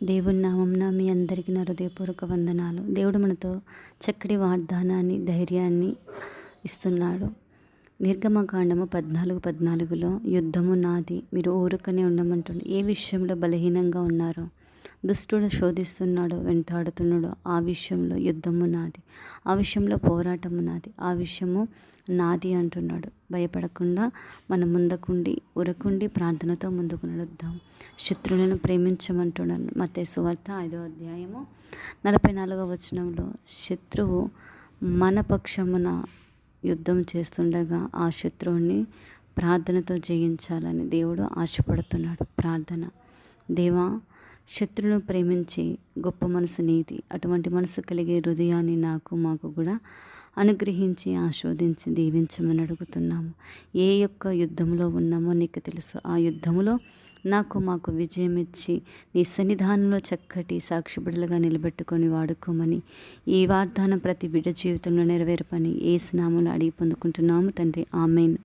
దేవుని నామంన మీ అందరికీ నా హృదయపూర్వక వందనాలు. దేవుడు మనతో చక్కటి వాగ్దానాన్ని, ధైర్యాన్ని ఇస్తున్నాడు. నిర్గమకాండము 14:14లో యుద్ధము నాది, మీరు ఊరుకనే ఉండమంటుంది. ఏ విషయంలో బలహీనంగా ఉన్నారో, దుష్టుడు శోధిస్తున్నాడో, వెంటాడుతున్నాడో, ఆ విషయంలో యుద్ధము నాది, ఆ విషయంలో పోరాటము నాది, ఆ విషయము నాది అంటున్నాడు. భయపడకుండా మనం ముందుకుండి ఉరకుండి ప్రార్థనతో ముందుకు నడుద్దాం. శత్రువులను ప్రేమించమంటున్నాను. మత్తయి సువార్త 5వ అధ్యాయము 44వ వచనంలో, శత్రువు మన పక్షమున యుద్ధం చేస్తుండగా ఆ శత్రువుని ప్రార్థనతో జయించాలని దేవుడు ఆశపడుతున్నాడు. ప్రార్థన. దేవా, శత్రువును ప్రేమించి గొప్ప మనసు నీది. అటువంటి మనసు కలిగే హృదయాన్ని మాకు కూడా అనుగ్రహించి ఆస్వాదించి దీవించమని అడుగుతున్నాము. ఏ యొక్క యుద్ధంలో ఉన్నామో నీకు తెలుసు. ఆ యుద్ధంలో మాకు విజయం ఇచ్చి నీ సన్నిధానంలో చక్కటి సాక్షిబిడ్డలుగా నిలబెట్టుకొని వాడుకోమని, ఈ వాగ్దానం ప్రతి బిడ్డ జీవితంలో నెరవేర్పని యేసు నామములో అడిగి పొందుకుంటున్నాము తండ్రి. ఆమేన్.